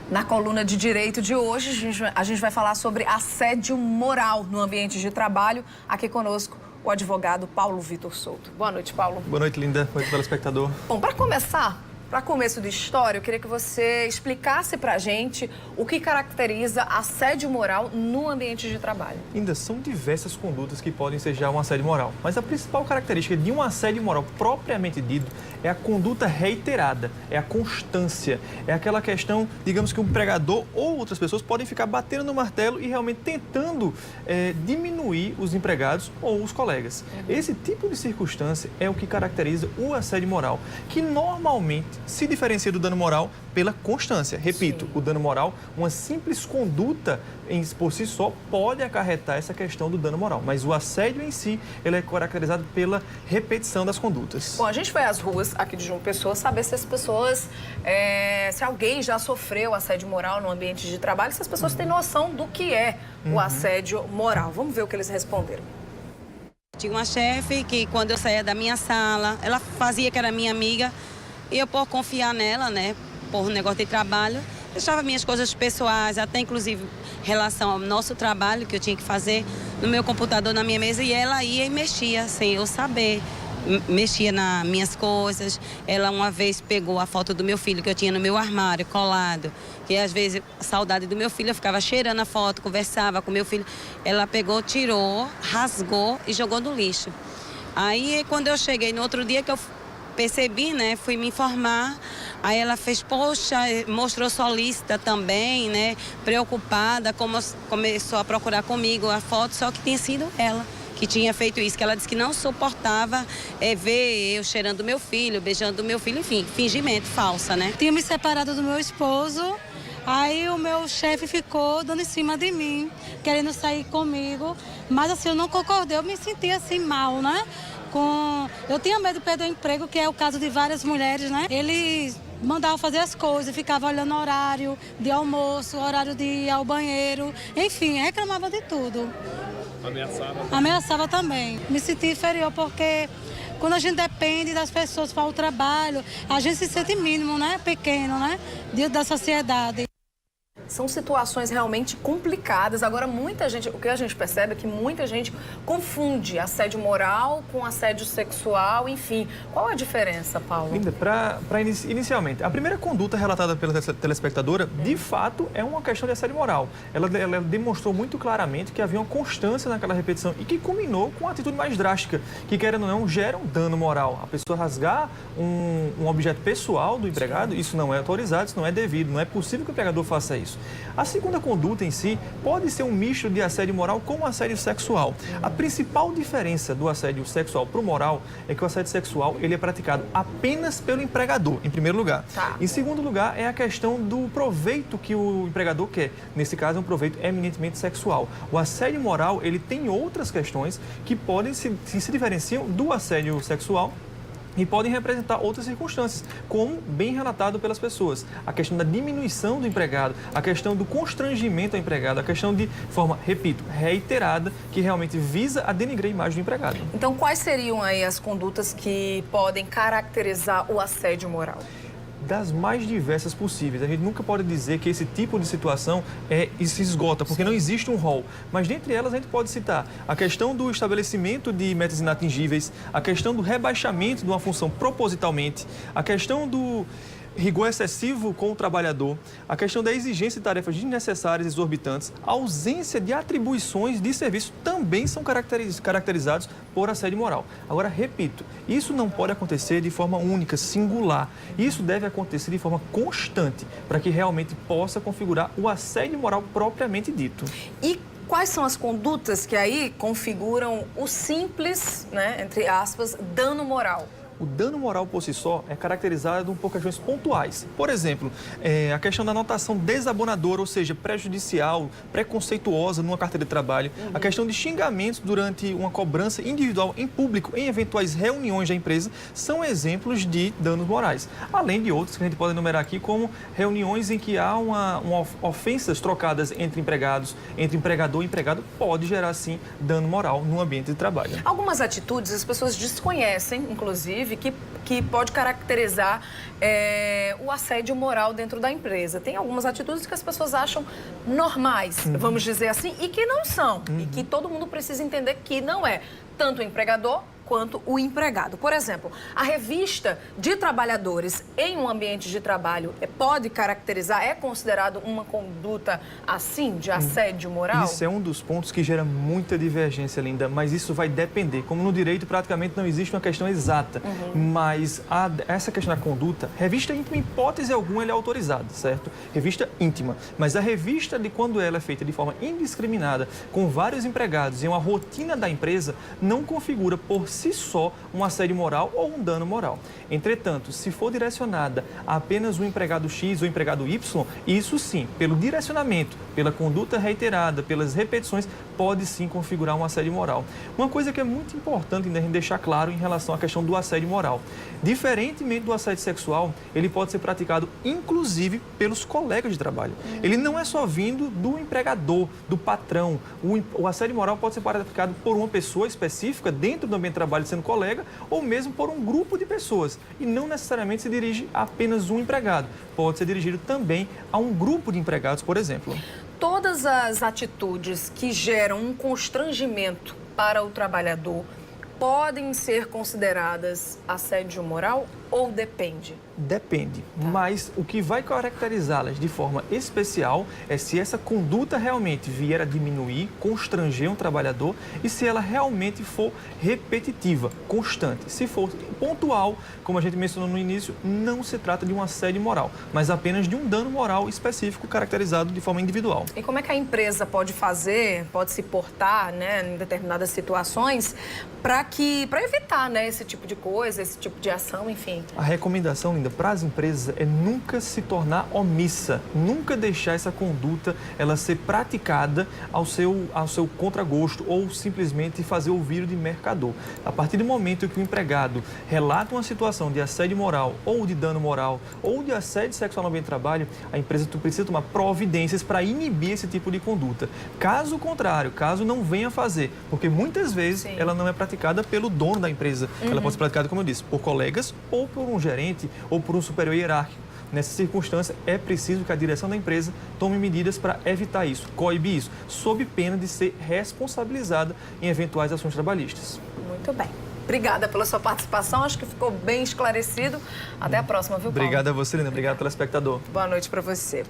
Na coluna de Direito de hoje, a gente vai falar sobre assédio moral no ambiente de trabalho. Aqui conosco, o advogado Paulo Vitor Souto. Boa noite, Paulo. Boa noite, Linda. Boa noite, telespectador. Bom, para começar, para começo de história, eu queria que você explicasse para a gente o que caracteriza assédio moral no ambiente de trabalho. Linda, são diversas condutas que podem ser já um assédio moral, mas a principal característica de um assédio moral propriamente dito é a conduta reiterada, é a constância, é aquela questão, digamos que um empregador ou outras pessoas podem ficar batendo no martelo e realmente tentando diminuir os empregados ou os colegas. Esse tipo de circunstância é o que caracteriza o assédio moral, que normalmente se diferencia do dano moral pela constância. Repito, sim, o dano moral, uma simples conduta por si só pode acarretar essa questão do dano moral, mas o assédio em si, ele é caracterizado pela repetição das condutas. Bom, a gente foi às ruas aqui de João Pessoa saber se as pessoas, se alguém já sofreu assédio moral no ambiente de trabalho, se as pessoas têm noção do que é o assédio moral. Vamos ver o que eles responderam. Tinha uma chefe que, quando eu saía da minha sala, ela fazia que era minha amiga, e eu, por confiar nela, né, por um negócio de trabalho, deixava minhas coisas pessoais, até inclusive em relação ao nosso trabalho que eu tinha que fazer no meu computador, na minha mesa, e ela ia e mexia sem eu saber. Mexia nas minhas coisas. Ela uma vez pegou a foto do meu filho que eu tinha no meu armário, colado, que às vezes, saudade do meu filho, eu ficava cheirando a foto, conversava com meu filho. Ela pegou, tirou, rasgou e jogou no lixo. Aí, quando eu cheguei no outro dia que eu percebi, né, fui me informar, aí ela fez, poxa, mostrou solícita também, né, preocupada, começou a procurar comigo a foto, só que tinha sido ela que tinha feito isso, que ela disse que não suportava ver eu cheirando meu filho, beijando meu filho, enfim, fingimento, falsa, né. Tinha me separado do meu esposo, aí o meu chefe ficou dando em cima de mim, querendo sair comigo, mas assim, eu não concordei, eu me senti assim mal, né. Eu tinha medo de perder o emprego, que é o caso de várias mulheres, né? Ele mandava fazer as coisas, ficava olhando horário de almoço, horário de ir ao banheiro, enfim, reclamava de tudo. Ameaçava? Ameaçava também. Me senti inferior porque quando a gente depende das pessoas para o trabalho, a gente se sente mínimo, né? Pequeno, né? Diante da sociedade. São situações realmente complicadas. Agora, muita gente, o que a gente percebe é que muita gente confunde assédio moral com assédio sexual, enfim. Qual a diferença, Paulo? Linda, inicialmente, a primeira conduta relatada pela telespectadora, de fato, é uma questão de assédio moral. Ela demonstrou muito claramente que havia uma constância naquela repetição e que culminou com uma atitude mais drástica, que, querendo ou não, gera um dano moral. A pessoa rasgar um objeto pessoal do empregado, isso não é autorizado, isso não é devido, não é possível que o empregador faça isso. A segunda conduta em si pode ser um misto de assédio moral com assédio sexual. A principal diferença do assédio sexual para o moral é que o assédio sexual ele é praticado apenas pelo empregador, em primeiro lugar. Tá. Em segundo lugar, é a questão do proveito que o empregador quer. Nesse caso, é um proveito eminentemente sexual. O assédio moral ele tem outras questões que podem se diferenciam do assédio sexual e podem representar outras circunstâncias, como bem relatado pelas pessoas. A questão da diminuição do empregado, a questão do constrangimento ao empregado, a questão de forma, repito, reiterada, que realmente visa a denigrar a imagem do empregado. Então, quais seriam aí as condutas que podem caracterizar o assédio moral? Das mais diversas possíveis. A gente nunca pode dizer que esse tipo de situação se esgota, porque não existe um rol. Mas dentre elas a gente pode citar a questão do estabelecimento de metas inatingíveis, a questão do rebaixamento de uma função propositalmente, a questão do rigor excessivo com o trabalhador, a questão da exigência de tarefas desnecessárias e exorbitantes, a ausência de atribuições de serviço também são caracterizados por assédio moral. Agora, repito, isso não pode acontecer de forma única, singular. Isso deve acontecer de forma constante, para que realmente possa configurar o assédio moral propriamente dito. E quais são as condutas que aí configuram o simples, né, entre aspas, dano moral? O dano moral por si só é caracterizado por questões pontuais. Por exemplo, a questão da anotação desabonadora, ou seja, prejudicial, preconceituosa numa carteira de trabalho. A questão de xingamentos durante uma cobrança individual em público, em eventuais reuniões da empresa, são exemplos de danos morais. Além de outros que a gente pode enumerar aqui, como reuniões em que há ofensas trocadas entre empregados, entre empregador e empregado, pode gerar, sim, dano moral no ambiente de trabalho. Algumas atitudes as pessoas desconhecem, inclusive, inclusive, que pode caracterizar o assédio moral dentro da empresa. Tem algumas atitudes que as pessoas acham normais, vamos dizer assim, e que não são. E que todo mundo precisa entender que não é. Tanto o empregador quanto o empregado. Por exemplo, a revista de trabalhadores em um ambiente de trabalho pode caracterizar, é considerado uma conduta assim, de assédio moral? Isso é um dos pontos que gera muita divergência, Linda, mas isso vai depender. Como no direito praticamente não existe uma questão exata, mas essa questão da conduta, revista íntima, em hipótese alguma, ele é autorizado, certo? Revista íntima. Mas a revista, quando ela é feita de forma indiscriminada, com vários empregados em uma rotina da empresa, não configura por si só um assédio moral ou um dano moral. Entretanto, se for direcionada a apenas o empregado X ou o empregado Y, isso sim, pelo direcionamento, pela conduta reiterada, pelas repetições, pode sim configurar um assédio moral. Uma coisa que é muito importante a gente deixar claro em relação à questão do assédio moral. Diferentemente do assédio sexual, ele pode ser praticado inclusive pelos colegas de trabalho. Ele não é só vindo do empregador, do patrão. O assédio moral pode ser praticado por uma pessoa específica dentro do ambiente de trabalho, sendo colega, ou mesmo por um grupo de pessoas. E não necessariamente se dirige a apenas um empregado. Pode ser dirigido também a um grupo de empregados, por exemplo. Todas as atitudes que geram um constrangimento para o trabalhador podem ser consideradas assédio moral ou depende? Depende, mas o que vai caracterizá-las de forma especial é se essa conduta realmente vier a diminuir, constranger um trabalhador e se ela realmente for repetitiva, constante. Se for pontual, como a gente mencionou no início, não se trata de um assédio moral, mas apenas de um dano moral específico caracterizado de forma individual. E como é que a empresa pode fazer, pode se portar, né, em determinadas situações para evitar, né, esse tipo de coisa, esse tipo de ação, enfim? A recomendação, Linda, para as empresas é nunca se tornar omissa, nunca deixar essa conduta ela ser praticada ao seu contragosto ou simplesmente fazer ouvir de mercador. A partir do momento que o empregado relata uma situação de assédio moral ou de dano moral ou de assédio sexual no ambiente de trabalho, a empresa precisa tomar providências para inibir esse tipo de conduta. Caso contrário, caso não venha fazer, porque muitas vezes ela não é praticada pelo dono da empresa, ela pode ser praticada, como eu disse, por colegas ou por um gerente ou por um superior hierárquico. Nessa circunstância, é preciso que a direção da empresa tome medidas para evitar isso, coibir isso, sob pena de ser responsabilizada em eventuais ações trabalhistas. Muito bem. Obrigada pela sua participação, acho que ficou bem esclarecido. Até a próxima, viu, Paulo? Obrigado a você, Linda. Obrigado, telespectador. Boa noite para você.